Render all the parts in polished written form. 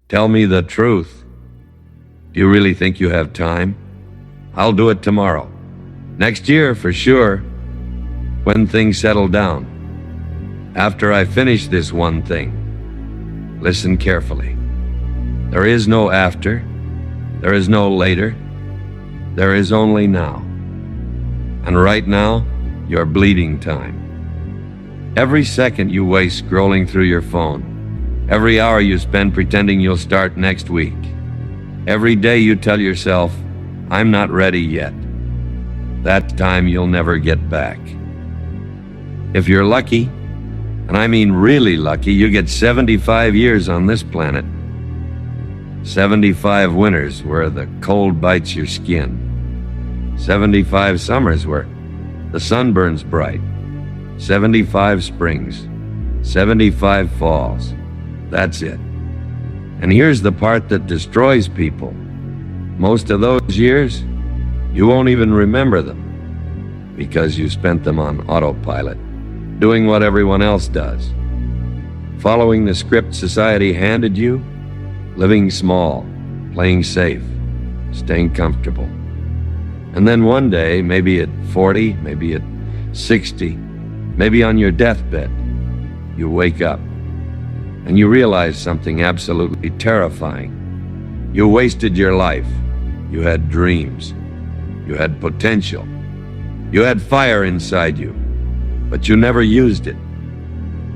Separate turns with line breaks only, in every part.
Tell me the truth. Do you really think you have time? I'll do it tomorrow. Next year, for sure. When things settle down. After I finish this one thing. Listen carefully. There is no after. There is no later. There is only now. And right now, you're bleeding time. Every second you waste scrolling through your phone. Every hour you spend pretending you'll start next week. Every day you tell yourself, I'm not ready yet. That time you'll never get back. If you're lucky, and I mean really lucky, you get 75 years on this planet. 75 winters where the cold bites your skin. 75 summers where the sun burns bright. 75 springs. 75 falls. That's it. And here's the part that destroys people. Most of those years, you won't even remember them because you spent them on autopilot, doing what everyone else does. Following the script society handed you, living small, playing safe, staying comfortable. And then one day, maybe at 40, maybe at 60, maybe on your deathbed, you wake up and you realize something absolutely terrifying. You wasted your life. You had dreams. You had potential. You had fire inside you, but you never used it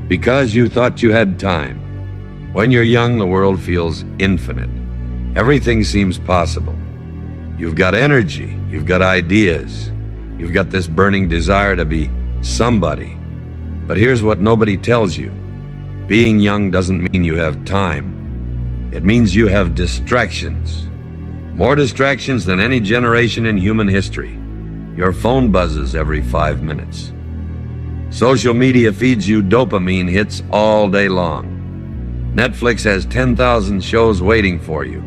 because you thought you had time. When you're young, the world feels infinite. Everything seems possible. You've got energy. You've got ideas. You've got this burning desire to be somebody. But here's what nobody tells you. Being young doesn't mean you have time. It means you have distractions. More distractions than any generation in human history. Your phone buzzes every 5 minutes. Social media feeds you dopamine hits all day long. Netflix has 10,000 shows waiting for you.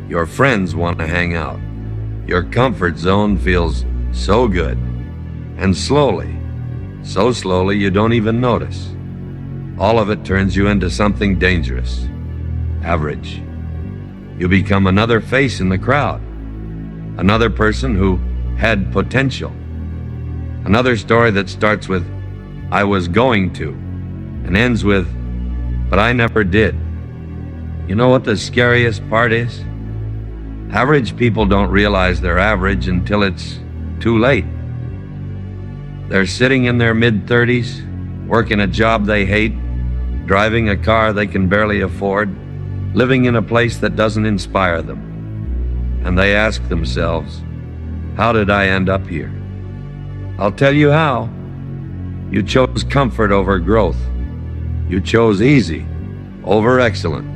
Your friends want to hang out. Your comfort zone feels so good. And slowly, so slowly you don't even notice. All of it turns you into something dangerous. Average. You become another face in the crowd. Another person who had potential. Another story that starts with, I was going to, and ends with, but I never did. You know what the scariest part is? Average people don't realize they're average until it's too late. They're sitting in their mid-30s, working a job they hate, driving a car they can barely afford, living in a place that doesn't inspire them. And they ask themselves, how did I end up here? I'll tell you how. You chose comfort over growth. You chose easy over excellent.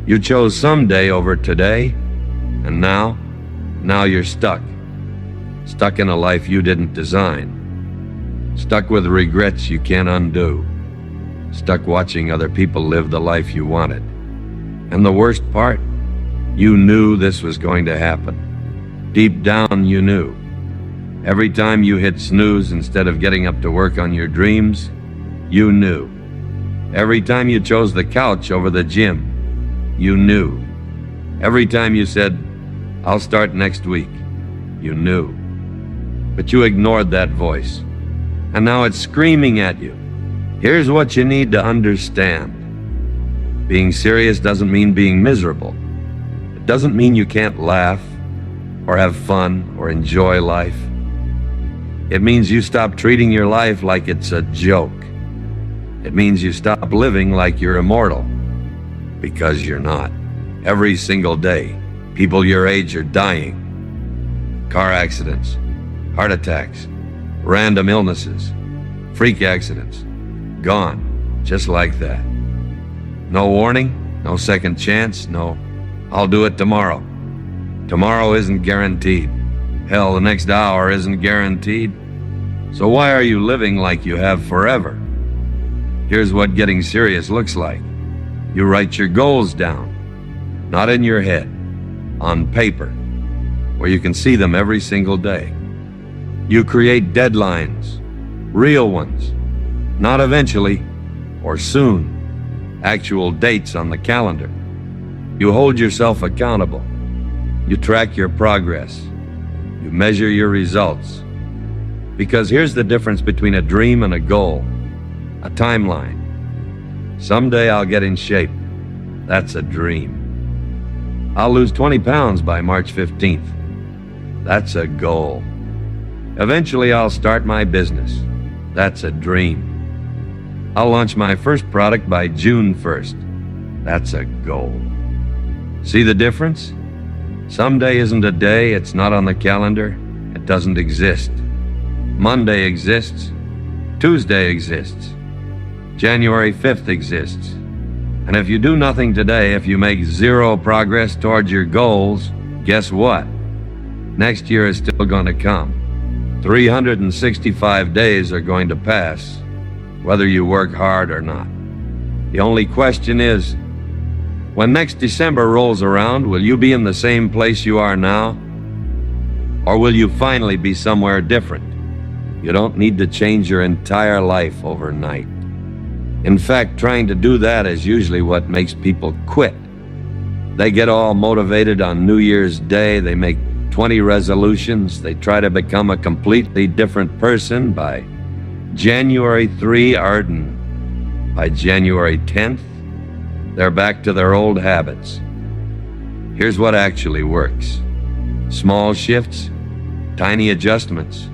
You chose someday over today, and now you're stuck. Stuck in a life you didn't design. Stuck with regrets you can't undo. Stuck watching other people live the life you wanted. And the worst part, you knew this was going to happen. Deep down, you knew. Every time you hit snooze instead of getting up to work on your dreams, you knew. Every time you chose the couch over the gym, you knew. Every time you said, I'll start next week, you knew. But you ignored that voice. And now it's screaming at you. Here's what you need to understand. Being serious doesn't mean being miserable. It doesn't mean you can't laugh, or have fun, or enjoy life. It means you stop treating your life like it's a joke. It means you stop living like you're immortal. Because you're not. Every single day, people your age are dying. Car accidents, heart attacks, random illnesses, freak accidents. Gone, just like that. No warning, no second chance, no, I'll do it tomorrow. Tomorrow isn't guaranteed. Hell, the next hour isn't guaranteed. So why are you living like you have forever? Here's what getting serious looks like. You write your goals down, not in your head, on paper, where you can see them every single day. You create deadlines, real ones, not eventually or soon, actual dates on the calendar. You hold yourself accountable. You track your progress. You measure your results. Because here's the difference between a dream and a goal. A timeline. Someday I'll get in shape. That's a dream. I'll lose 20 pounds by March 15th. That's a goal. Eventually I'll start my business. That's a dream. I'll launch my first product by June 1st. That's a goal. See the difference? Someday isn't a day, it's not on the calendar, it doesn't exist. Monday exists, Tuesday exists, January 5th exists. And if you do nothing today, if you make zero progress towards your goals, guess what? Next year is still going to come. 365 days are going to pass, whether you work hard or not. The only question is, when next December rolls around, will you be in the same place you are now? Or will you finally be somewhere different? You don't need to change your entire life overnight. In fact, trying to do that is usually what makes people quit. They get all motivated on New Year's Day, they make 20 resolutions, they try to become a completely different person by January 3 Arden. By January 10th, they're back to their old habits. Here's what actually works. Small shifts, tiny adjustments,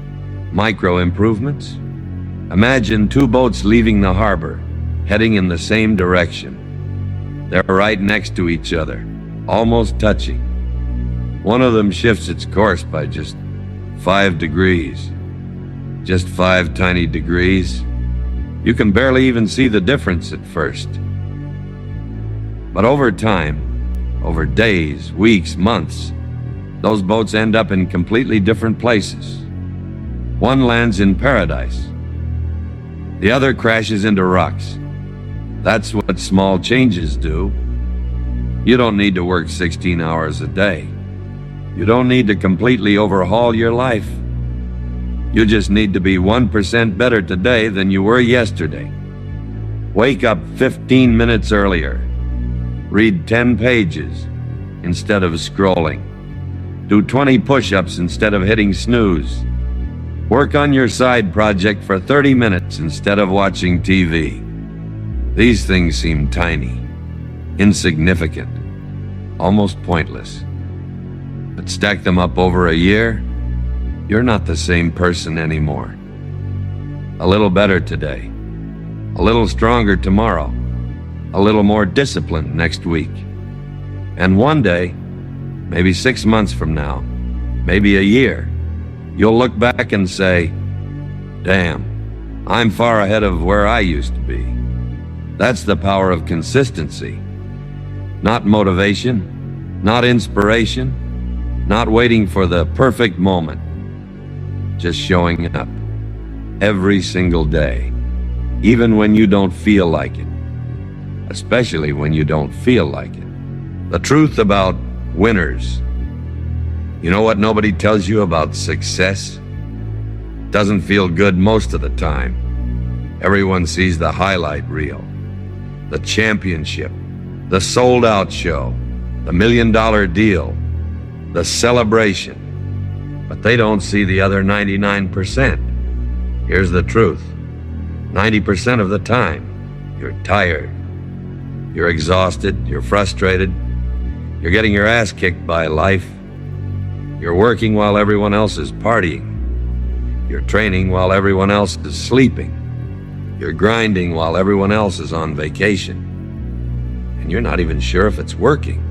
micro improvements. Imagine two boats leaving the harbor, heading in the same direction. They're right next to each other, almost touching. One of them shifts its course by just 5 degrees. Just 5 tiny degrees. You can barely even see the difference at first. But over time, over days, weeks, months, those boats end up in completely different places. One lands in paradise. The other crashes into rocks. That's what small changes do. You don't need to work 16 hours a day. You don't need to completely overhaul your life. You just need to be 1% better today than you were yesterday. Wake up 15 minutes earlier. Read 10 pages instead of scrolling. Do 20 push-ups instead of hitting snooze. Work on your side project for 30 minutes instead of watching TV. These things seem tiny, insignificant, almost pointless. But stack them up over a year, you're not the same person anymore. A little better today, a little stronger tomorrow, a little more disciplined next week. And one day, maybe 6 months from now, maybe a year, you'll look back and say, damn, I'm far ahead of where I used to be. That's the power of consistency. Not motivation, not inspiration, not waiting for the perfect moment. Just showing up every single day, even when you don't feel like it. Especially when you don't feel like it. The truth about winners. You know what nobody tells you about success? Doesn't feel good most of the time. Everyone sees the highlight reel, the championship, the sold-out show, the $1 million deal, the celebration. But they don't see the other 99%. Here's the truth. 90% of the time, you're tired. You're exhausted, you're frustrated, you're getting your ass kicked by life. You're working while everyone else is partying. You're training while everyone else is sleeping. You're grinding while everyone else is on vacation. And you're not even sure if it's working.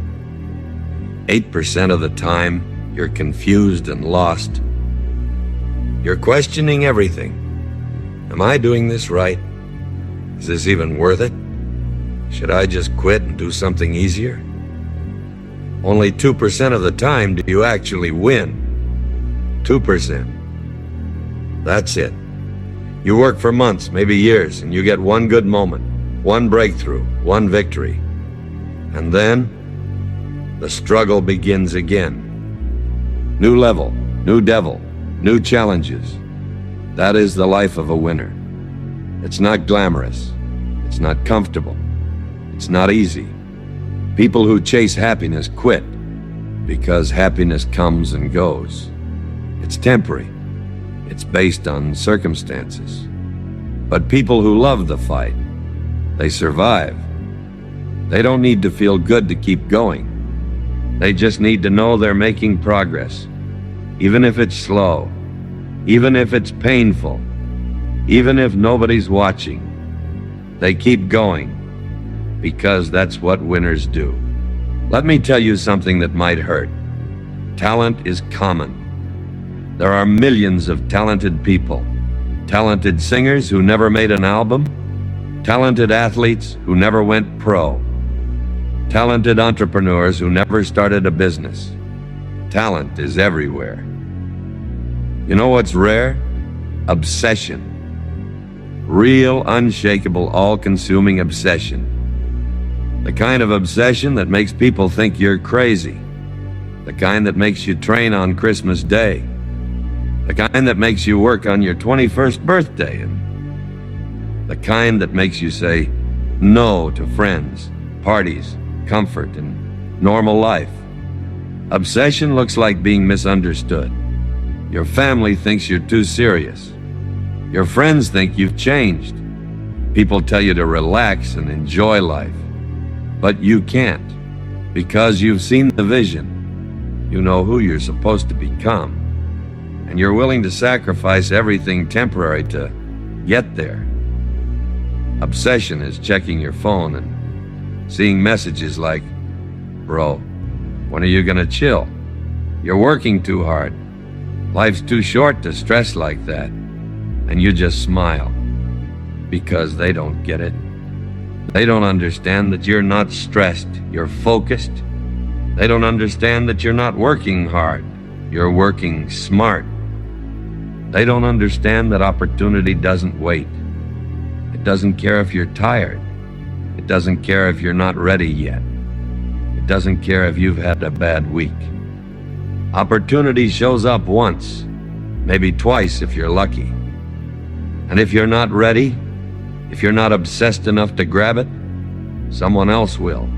8% of the time, you're confused and lost. You're questioning everything. Am I doing this right? Is this even worth it? Should I just quit and do something easier? Only 2% of the time do you actually win. 2%. That's it. You work for months, maybe years, and you get one good moment, one breakthrough, one victory. And then, the struggle begins again. New level, new devil, new challenges. That is the life of a winner. It's not glamorous. It's not comfortable. It's not easy. People who chase happiness quit because happiness comes and goes. It's temporary. It's based on circumstances. But people who love the fight, they survive. They don't need to feel good to keep going. They just need to know they're making progress, even if it's slow, even if it's painful, even if nobody's watching. They keep going because that's what winners do. Let me tell you something that might hurt. Talent is common. There are millions of talented people. Talented singers who never made an album. Talented athletes who never went pro. Talented entrepreneurs who never started a business. Talent is everywhere. You know what's rare? Obsession. Real, unshakable, all-consuming obsession. The kind of obsession that makes people think you're crazy. The kind that makes you train on Christmas Day. The kind that makes you work on your 21st birthday. And the kind that makes you say no to friends, parties, comfort, and normal life. Obsession looks like being misunderstood. Your family thinks you're too serious. Your friends think you've changed. People tell you to relax and enjoy life. But you can't, because you've seen the vision. You know who you're supposed to become. And you're willing to sacrifice everything temporary to get there. Obsession is checking your phone and seeing messages like, "Bro, when are you gonna chill? You're working too hard. Life's too short to stress like that." And you just smile, because they don't get it. They don't understand that you're not stressed, you're focused. They don't understand that you're not working hard, you're working smart. They don't understand that opportunity doesn't wait. It doesn't care if you're tired. It doesn't care if you're not ready yet. It doesn't care if you've had a bad week. Opportunity shows up once, maybe twice if you're lucky. And if you're not ready, if you're not obsessed enough to grab it, someone else will.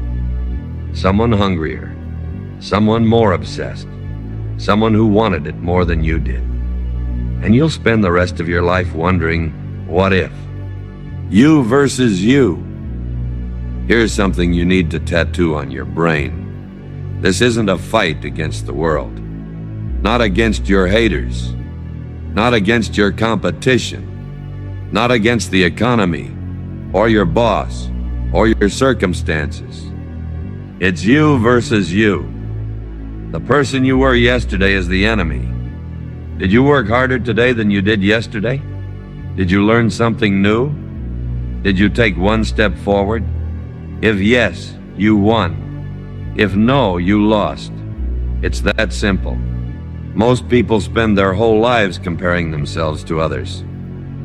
Someone hungrier, someone more obsessed, someone who wanted it more than you did. And you'll spend the rest of your life wondering, what if? You versus you. Here's something you need to tattoo on your brain. This isn't a fight against the world. Not against your haters. Not against your competition. Not against the economy, or your boss, or your circumstances. It's you versus you. The person you were yesterday is the enemy. Did you work harder today than you did yesterday? Did you learn something new? Did you take one step forward? If yes, you won. If no, you lost. It's that simple. Most people spend their whole lives comparing themselves to others.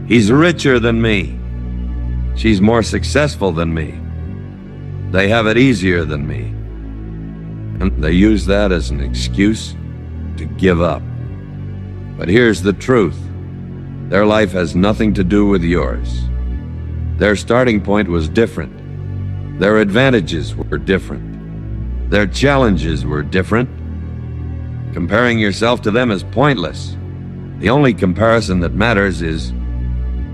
He's richer than me. She's more successful than me. They have it easier than me. And they use that as an excuse to give up. But here's the truth. Their life has nothing to do with yours. Their starting point was different. Their advantages were different. Their challenges were different. Comparing yourself to them is pointless. The only comparison that matters is,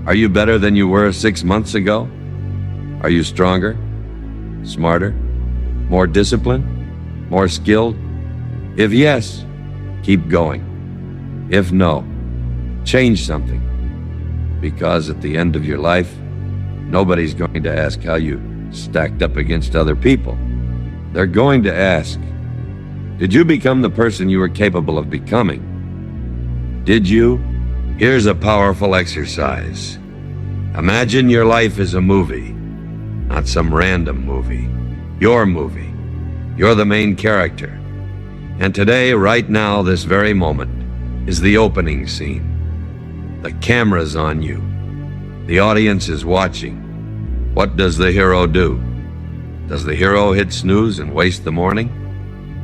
are you better than you were 6 months ago? Are you stronger, smarter, more disciplined, more skilled? If yes, keep going. If no, change something. Because at the end of your life, nobody's going to ask how you stacked up against other people. They're going to ask, did you become the person you were capable of becoming? Did you? Here's a powerful exercise. Imagine your life is a movie, not some random movie. Your movie. You're the main character. And today, right now, this very moment, is the opening scene. The camera's on you. The audience is watching. What does the hero do? Does the hero hit snooze and waste the morning?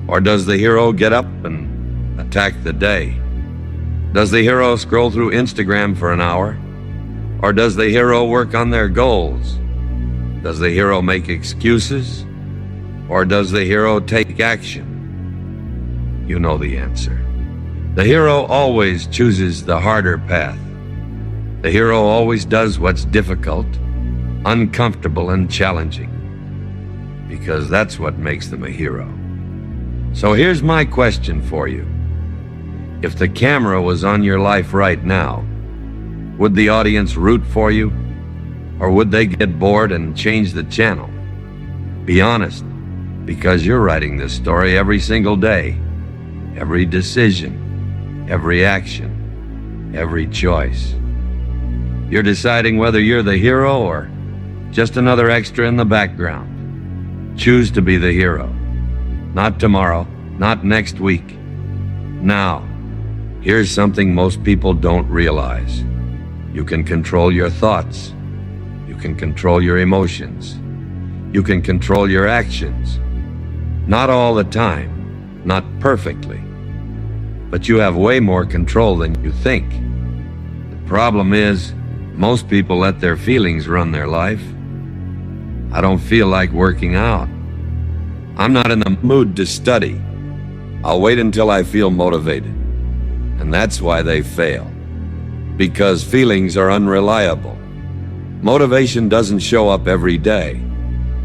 Or does the hero get up and attack the day? Does the hero scroll through Instagram for an hour? Or does the hero work on their goals? Does the hero make excuses? Or does the hero take action? You know the answer. The hero always chooses the harder path. The hero always does what's difficult, uncomfortable, and challenging, because that's what makes them a hero. So here's my question for you. If the camera was on your life right now, would the audience root for you? Or would they get bored and change the channel? Be honest, because you're writing this story every single day. Every decision, every action, every choice. You're deciding whether you're the hero or just another extra in the background. Choose to be the hero. Not tomorrow, not next week. Now, here's something most people don't realize. You can control your thoughts. You can control your emotions. You can control your actions. Not all the time. Not perfectly, but you have way more control than you think. The problem is, most people let their feelings run their life. I don't feel like working out. I'm not in the mood to study. I'll wait until I feel motivated. And that's why they fail. Because feelings are unreliable. Motivation doesn't show up every day.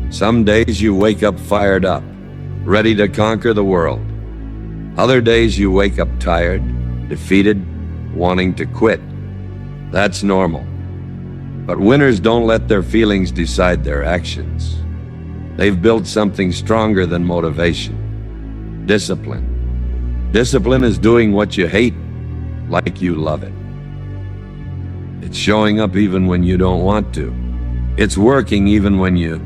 Some days you wake up fired up, ready to conquer the world. Other days you wake up tired, defeated, wanting to quit. That's normal. But winners don't let their feelings decide their actions. They've built something stronger than motivation. Discipline. Discipline is doing what you hate like you love it. It's showing up even when you don't want to. It's working even when you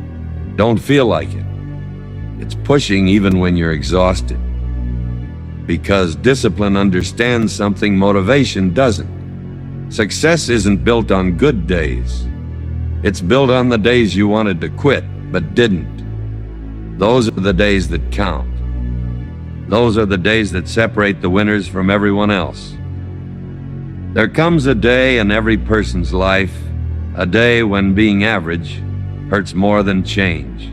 don't feel like it. It's pushing even when you're exhausted. Because discipline understands something motivation doesn't. Success isn't built on good days. It's built on the days you wanted to quit, but didn't. Those are the days that count. Those are the days that separate the winners from everyone else. There comes a day in every person's life, a day when being average hurts more than change.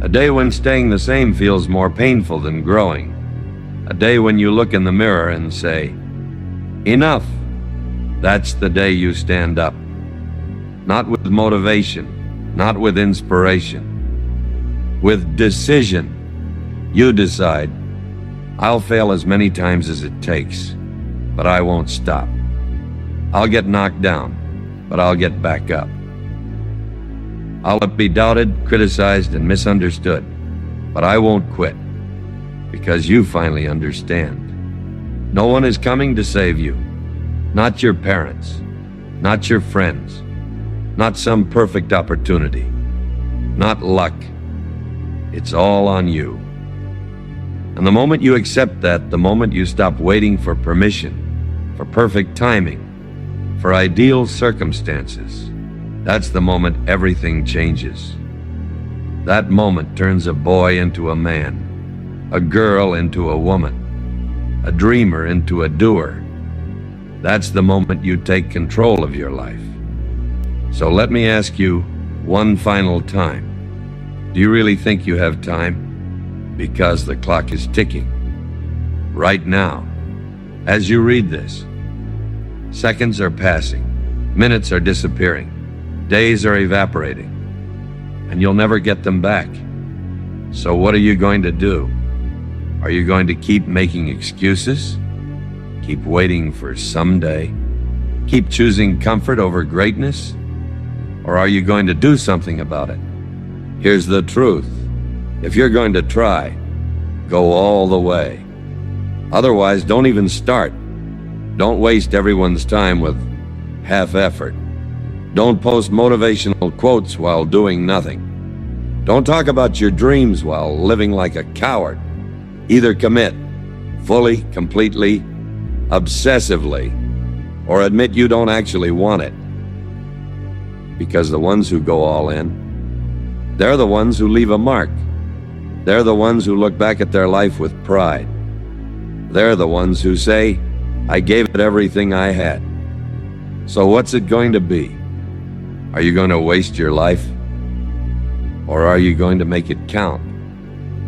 A day when staying the same feels more painful than growing. A day when you look in the mirror and say, enough. That's the day you stand up. Not with motivation, not with inspiration. With decision. You decide, I'll fail as many times as it takes, but I won't stop. I'll get knocked down, but I'll get back up. I'll be doubted, criticized, and misunderstood, but I won't quit. Because you finally understand. No one is coming to save you. Not your parents. Not your friends. Not some perfect opportunity. Not luck. It's all on you. And the moment you accept that, the moment you stop waiting for permission, for perfect timing, for ideal circumstances, that's the moment everything changes. That moment turns a boy into a man. A girl into a woman, a dreamer into a doer. That's the moment you take control of your life. So let me ask you one final time. Do you really think you have time? Because the clock is ticking. Right now, as you read this, seconds are passing, minutes are disappearing, days are evaporating, and you'll never get them back. So what are you going to do? Are you going to keep making excuses? Keep waiting for someday? Keep choosing comfort over greatness? Or are you going to do something about it? Here's the truth. If you're going to try, go all the way. Otherwise, don't even start. Don't waste everyone's time with half effort. Don't post motivational quotes while doing nothing. Don't talk about your dreams while living like a coward. Either commit, fully, completely, obsessively, or admit you don't actually want it. Because the ones who go all in, they're the ones who leave a mark. They're the ones who look back at their life with pride. They're the ones who say, I gave it everything I had. So what's it going to be? Are you going to waste your life? Or are you going to make it count?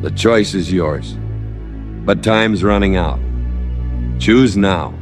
The choice is yours. But time's running out. Choose now.